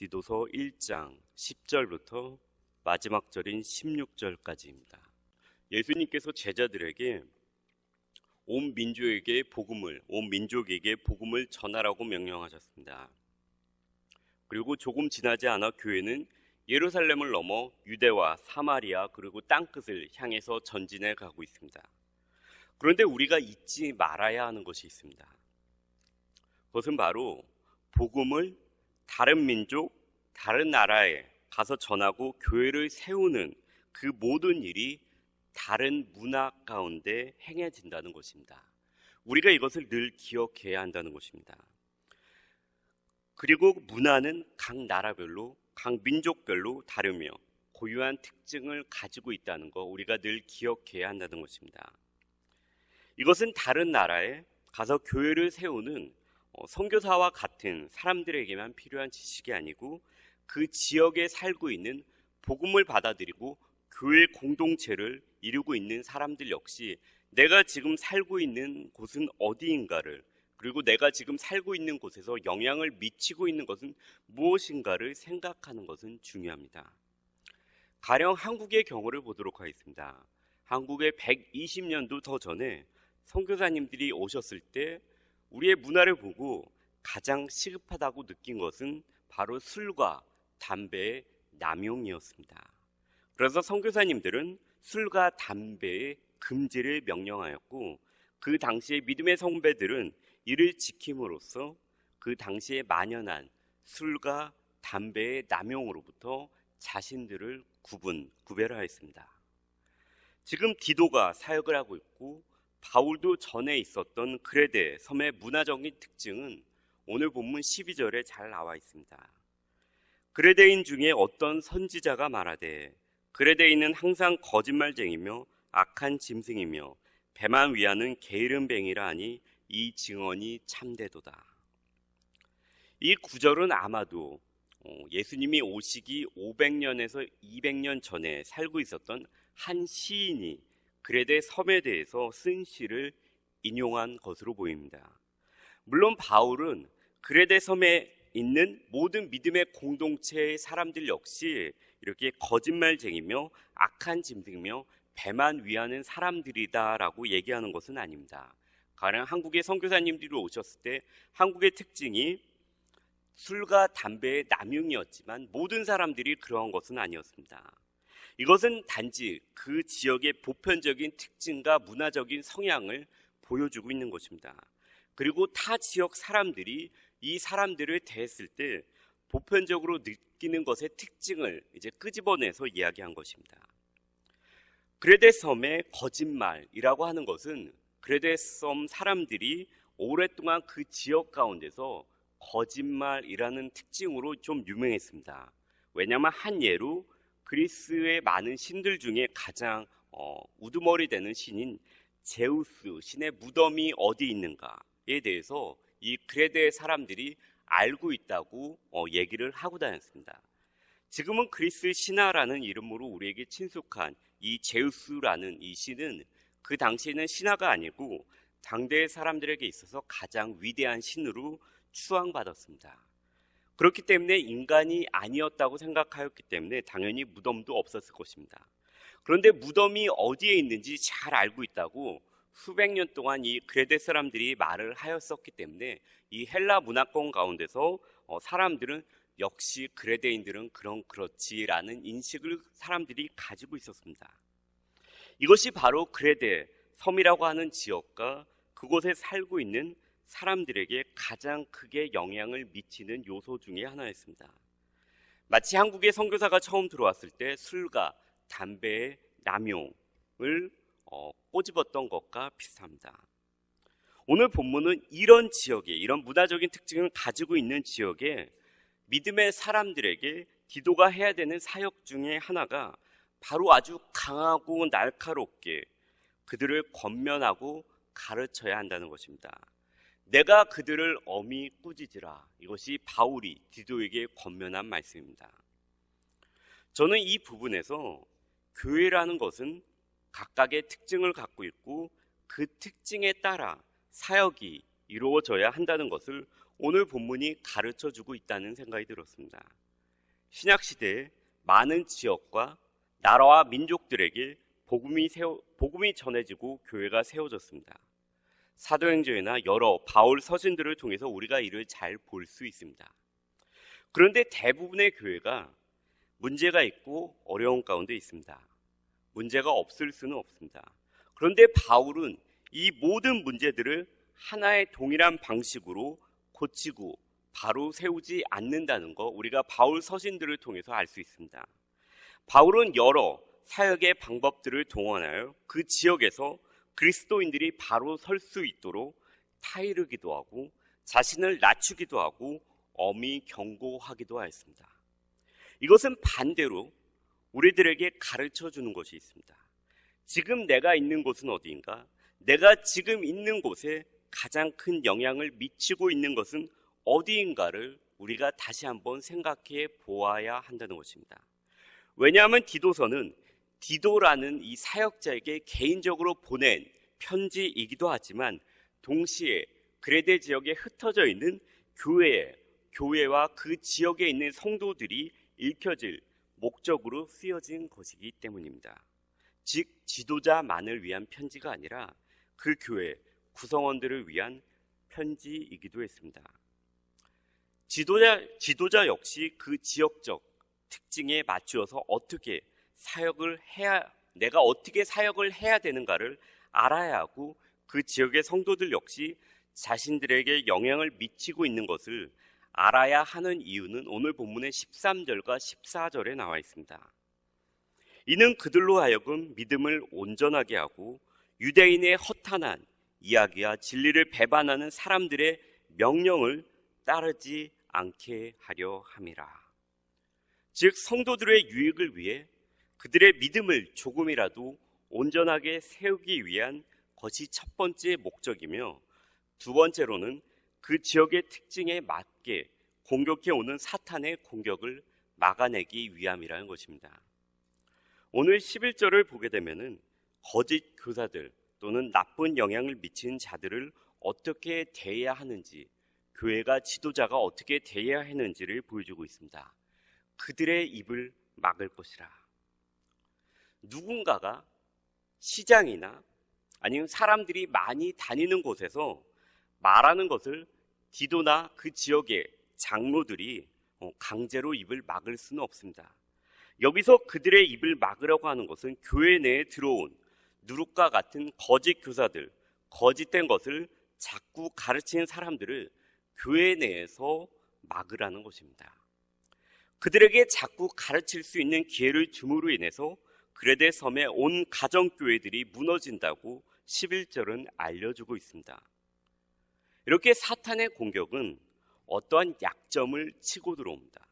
디도서 1장 10절부터 마지막 절인 16절까지입니다. 예수님께서 제자들에게 온 민족에게 복음을 전하라고 명령하셨습니다. 그리고 조금 지나지 않아 교회는 예루살렘을 넘어 유대와 사마리아 그리고 땅끝을 향해서 전진해 가고 있습니다. 그런데 우리가 잊지 말아야 하는 것이 있습니다. 그것은 바로 복음을 다른 민족, 다른 나라에 가서 전하고 교회를 세우는 그 모든 일이 다른 문화 가운데 행해진다는 것입니다. 우리가 이것을 늘 기억해야 한다는 것입니다. 그리고 문화는 각 나라별로, 각 민족별로 다르며 고유한 특징을 가지고 있다는 것, 우리가 늘 기억해야 한다는 것입니다. 이것은 다른 나라에 가서 교회를 세우는 선교사와 같은 사람들에게만 필요한 지식이 아니고 그 지역에 살고 있는 복음을 받아들이고 교회 공동체를 이루고 있는 사람들 역시 내가 지금 살고 있는 곳은 어디인가를, 그리고 내가 지금 살고 있는 곳에서 영향을 미치고 있는 것은 무엇인가를 생각하는 것은 중요합니다. 가령 한국의 경우를 보도록 하겠습니다. 한국에 120년도 더 전에 선교사님들이 오셨을 때 우리의 문화를 보고 가장 시급하다고 느낀 것은 바로 술과 담배의 남용이었습니다. 그래서 선교사님들은 술과 담배의 금지를 명령하였고, 그 당시에 믿음의 선배들은 이를 지킴으로써 그 당시에 만연한 술과 담배의 남용으로부터 자신들을 구별하였습니다. 지금 디도가 사역을 하고 있고 바울도 전에 있었던 그레데 섬의 문화적인 특징은 오늘 본문 12절에 잘 나와 있습니다. 그레데인 중에 어떤 선지자가 말하되 그레데인은 항상 거짓말쟁이며 악한 짐승이며 배만 위하는 게으른 뱅이라 하니 이 증언이 참되도다. 이 구절은 아마도 예수님이 오시기 500년에서 200년 전에 살고 있었던 한 시인이 그레데 섬에 대해서 쓴 시를 인용한 것으로 보입니다. 물론 바울은 그레데 섬에 있는 모든 믿음의 공동체의 사람들 역시 이렇게 거짓말쟁이며 악한 짐승이며 배만 위하는 사람들이다라고 얘기하는 것은 아닙니다. 가령 한국의 선교사님들이 오셨을 때 한국의 특징이 술과 담배의 남용이었지만 모든 사람들이 그러한 것은 아니었습니다. 이것은 단지 그 지역의 보편적인 특징과 문화적인 성향을 보여주고 있는 것입니다. 그리고 타 지역 사람들이 이 사람들을 대했을 때 보편적으로 느끼는 것의 특징을 이제 끄집어내서 이야기한 것입니다. 그레데 섬의 거짓말이라고 하는 것은 그레데 섬 사람들이 오랫동안 그 지역 가운데서 거짓말이라는 특징으로 좀 유명했습니다. 왜냐하면 한 예로 그리스의 많은 신들 중에 가장 우두머리 되는 신인 제우스 신의 무덤이 어디 있는가에 대해서 이 그레데 사람들이 알고 있다고 얘기를 하고 다녔습니다. 지금은 그리스 신화라는 이름으로 우리에게 친숙한 이 제우스라는 이 신은 그 당시에는 신화가 아니고 당대 사람들에게 있어서 가장 위대한 신으로 추앙받았습니다. 그렇기 때문에 인간이 아니었다고 생각하였기 때문에 당연히 무덤도 없었을 것입니다. 그런데 무덤이 어디에 있는지 잘 알고 있다고 수백 년 동안 이 그레데 사람들이 말을 하였었기 때문에 이 헬라 문화권 가운데서 사람들은 역시 그레데인들은 그렇지라는 인식을 사람들이 가지고 있었습니다. 이것이 바로 그레데 섬이라고 하는 지역과 그곳에 살고 있는 사람들에게 가장 크게 영향을 미치는 요소 중에 하나였습니다. 마치 한국의 선교사가 처음 들어왔을 때 술과 담배의 남용을 꼬집었던 것과 비슷합니다. 오늘 본문은 이런 지역에, 이런 문화적인 특징을 가지고 있는 지역에 믿음의 사람들에게 디도가 해야 되는 사역 중에 하나가 바로 아주 강하고 날카롭게 그들을 권면하고 가르쳐야 한다는 것입니다. 내가 그들을 엄히 꾸짖으라. 이것이 바울이 디도에게 권면한 말씀입니다. 저는 이 부분에서 교회라는 것은 각각의 특징을 갖고 있고 그 특징에 따라 사역이 이루어져야 한다는 것을 오늘 본문이 가르쳐주고 있다는 생각이 들었습니다. 신약 시대에 많은 지역과 나라와 민족들에게 복음이 전해지고 교회가 세워졌습니다. 사도행전이나 여러 바울 서신들을 통해서 우리가 이를 잘 볼 수 있습니다. 그런데 대부분의 교회가 문제가 있고 어려운 가운데 있습니다. 문제가 없을 수는 없습니다. 그런데 바울은 이 모든 문제들을 하나의 동일한 방식으로 고치고 바로 세우지 않는다는 거 우리가 바울 서신들을 통해서 알 수 있습니다. 바울은 여러 사역의 방법들을 동원하여 그 지역에서 그리스도인들이 바로 설 수 있도록 타이르기도 하고 자신을 낮추기도 하고 엄히 경고하기도 하였습니다. 이것은 반대로 우리들에게 가르쳐 주는 것이 있습니다. 지금 내가 있는 곳은 어디인가? 내가 지금 있는 곳에 가장 큰 영향을 미치고 있는 것은 어디인가를 우리가 다시 한번 생각해 보아야 한다는 것입니다. 왜냐하면 디도서는 디도라는 이 사역자에게 개인적으로 보낸 편지이기도 하지만 동시에 그레데 지역에 흩어져 있는 교회와 그 지역에 있는 성도들이 읽혀질 목적으로 쓰여진 것이기 때문입니다. 즉 지도자만을 위한 편지가 아니라 그 교회 구성원들을 위한 편지이기도 했습니다. 지도자 역시 그 지역적 특징에 맞추어서 내가 어떻게 사역을 해야 되는가를 알아야 하고 그 지역의 성도들 역시 자신들에게 영향을 미치고 있는 것을 알아야 하는 이유는 오늘 본문의 13절과 14절에 나와 있습니다. 이는 그들로 하여금 믿음을 온전하게 하고 유대인의 허탄한 이야기와 진리를 배반하는 사람들의 명령을 따르지 않게 하려 함이라. 즉 성도들의 유익을 위해 그들의 믿음을 조금이라도 온전하게 세우기 위한 것이 첫 번째 목적이며 두 번째로는 그 지역의 특징에 맞게 공격해 오는 사탄의 공격을 막아내기 위함이라는 것입니다. 오늘 11절을 보게 되면은 거짓 교사들 또는 나쁜 영향을 미치는 자들을 어떻게 대해야 하는지, 교회가 지도자가 어떻게 대해야 하는지를 보여주고 있습니다. 그들의 입을 막을 것이라. 누군가가 시장이나 아니면 사람들이 많이 다니는 곳에서 말하는 것을 디도나 그 지역의 장로들이 강제로 입을 막을 수는 없습니다. 여기서 그들의 입을 막으려고 하는 것은 교회 내에 들어온 누룩과 같은 거짓 교사들, 거짓된 것을 자꾸 가르치는 사람들을 교회 내에서 막으라는 것입니다. 그들에게 자꾸 가르칠 수 있는 기회를 줌으로 인해서 그레데 섬의 온 가정교회들이 무너진다고 11절은 알려주고 있습니다. 이렇게 사탄의 공격은 어떠한 약점을 치고 들어옵니다.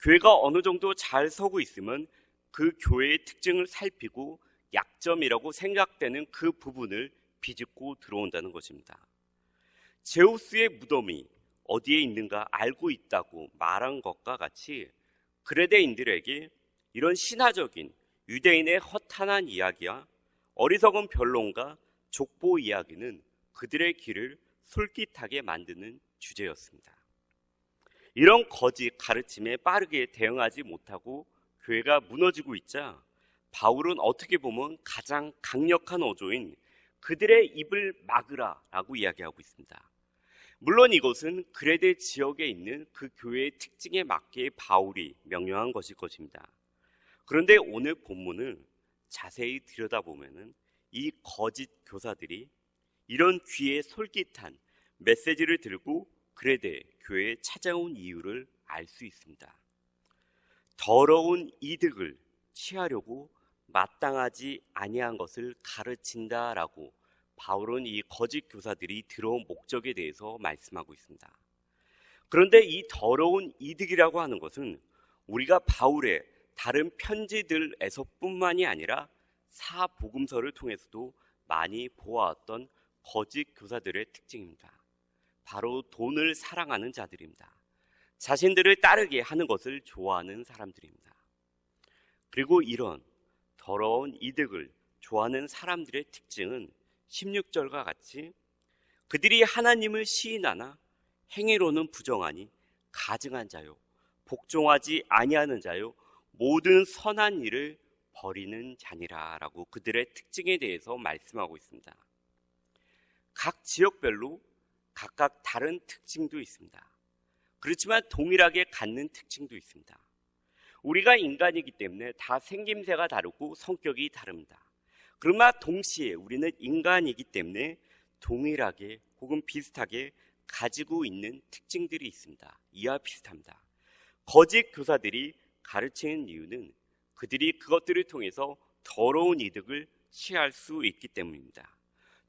교회가 어느 정도 잘 서고 있으면 그 교회의 특징을 살피고 약점이라고 생각되는 그 부분을 비집고 들어온다는 것입니다. 제우스의 무덤이 어디에 있는가 알고 있다고 말한 것과 같이 그레데인들에게 이런 신화적인 유대인의 허탄한 이야기와 어리석은 변론과 족보 이야기는 그들의 길을 솔깃하게 만드는 주제였습니다. 이런 거짓 가르침에 빠르게 대응하지 못하고 교회가 무너지고 있자 바울은 어떻게 보면 가장 강력한 어조인 그들의 입을 막으라라고 이야기하고 있습니다. 물론 이것은 그레데 지역에 있는 그 교회의 특징에 맞게 바울이 명령한 것일 것입니다. 그런데 오늘 본문을 자세히 들여다보면 이 거짓 교사들이 이런 귀에 솔깃한 메시지를 들고 그레데 교회에 찾아온 이유를 알 수 있습니다. 더러운 이득을 취하려고 마땅하지 아니한 것을 가르친다라고 바울은 이 거짓 교사들이 들어온 목적에 대해서 말씀하고 있습니다. 그런데 이 더러운 이득이라고 하는 것은 우리가 바울의 다른 편지들에서뿐만이 아니라 사복음서를 통해서도 많이 보아왔던 거짓 교사들의 특징입니다. 바로 돈을 사랑하는 자들입니다. 자신들을 따르게 하는 것을 좋아하는 사람들입니다. 그리고 이런 더러운 이득을 좋아하는 사람들의 특징은 16절과 같이 그들이 하나님을 시인하나 행위로는 부정하니 가증한 자요 복종하지 아니하는 자요 모든 선한 일을 버리는 자니라라고 그들의 특징에 대해서 말씀하고 있습니다. 각 지역별로 각각 다른 특징도 있습니다. 그렇지만 동일하게 갖는 특징도 있습니다. 우리가 인간이기 때문에 다 생김새가 다르고 성격이 다릅니다. 그러나 동시에 우리는 인간이기 때문에 동일하게 혹은 비슷하게 가지고 있는 특징들이 있습니다. 이와 비슷합니다. 거짓 교사들이 가르치는 이유는 그들이 그것들을 통해서 더러운 이득을 취할 수 있기 때문입니다.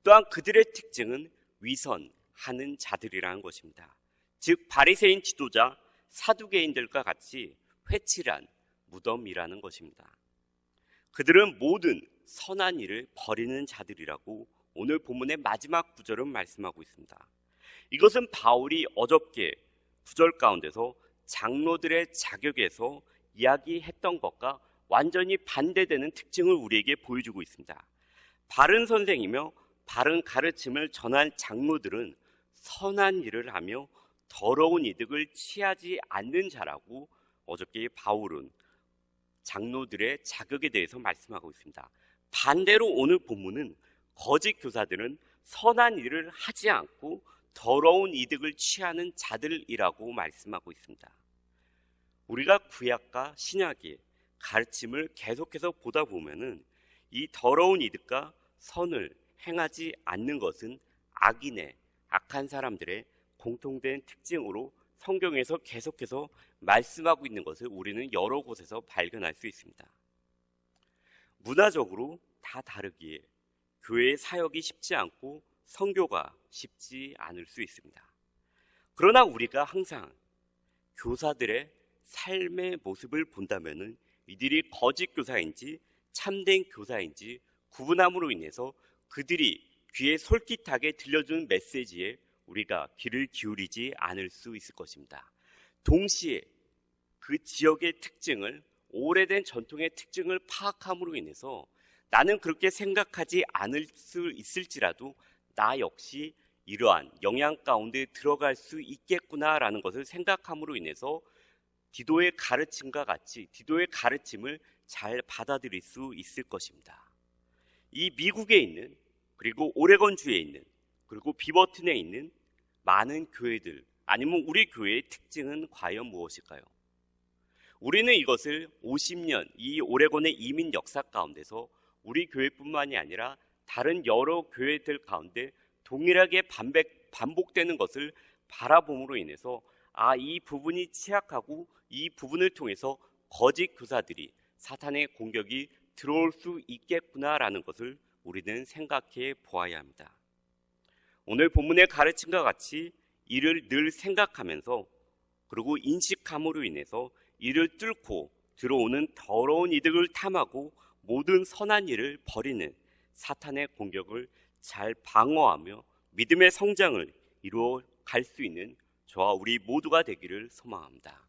또한 그들의 특징은 위선하는 자들이라는 것입니다. 즉 바리새인 지도자 사두개인들과 같이 회칠한 무덤이라는 것입니다. 그들은 모든 선한 일을 버리는 자들이라고 오늘 본문의 마지막 구절은 말씀하고 있습니다. 이것은 바울이 어저께 구절 가운데서 장로들의 자격에서 이야기했던 것과 완전히 반대되는 특징을 우리에게 보여주고 있습니다. 바른 선생이며 바른 가르침을 전한 장로들은 선한 일을 하며 더러운 이득을 취하지 않는 자라고 어저께 바울은 장로들의 자격에 대해서 말씀하고 있습니다. 반대로 오늘 본문은 거짓 교사들은 선한 일을 하지 않고 더러운 이득을 취하는 자들이라고 말씀하고 있습니다. 우리가 구약과 신약의 가르침을 계속해서 보다 보면은 이 더러운 이득과 선을 행하지 않는 것은 악인의, 악한 사람들의 공통된 특징으로 성경에서 계속해서 말씀하고 있는 것을 우리는 여러 곳에서 발견할 수 있습니다. 문화적으로 다 다르기에 교회의 사역이 쉽지 않고 선교가 쉽지 않을 수 있습니다. 그러나 우리가 항상 교사들의 삶의 모습을 본다면은 이들이 거짓 교사인지 참된 교사인지 구분함으로 인해서 그들이 귀에 솔깃하게 들려주는 메시지에 우리가 귀를 기울이지 않을 수 있을 것입니다. 동시에 그 지역의 특징을, 오래된 전통의 특징을 파악함으로 인해서 나는 그렇게 생각하지 않을 수 있을지라도 나 역시 이러한 영향 가운데 들어갈 수 있겠구나라는 것을 생각함으로 인해서 디도의 가르침과 같이 디도의 가르침을 잘 받아들일 수 있을 것입니다. 이 미국에 있는, 그리고 오레곤주에 있는, 그리고 비버튼에 있는 많은 교회들, 아니면 우리 교회의 특징은 과연 무엇일까요? 우리는 이것을 50년 이 오레곤의 이민 역사 가운데서 우리 교회뿐만이 아니라 다른 여러 교회들 가운데 동일하게 반복되는 것을 바라봄으로 인해서 이 부분이 취약하고 이 부분을 통해서 거짓 교사들이 사탄의 공격이 들어올 수 있겠구나라는 것을 우리는 생각해 보아야 합니다. 오늘 본문의 가르침과 같이 이를 늘 생각하면서 그리고 인식함으로 인해서 이를 뚫고 들어오는 더러운 이득을 탐하고 모든 선한 일을 버리는 사탄의 공격을 잘 방어하며 믿음의 성장을 이루어 갈 수 있는 저와 우리 모두가 되기를 소망합니다.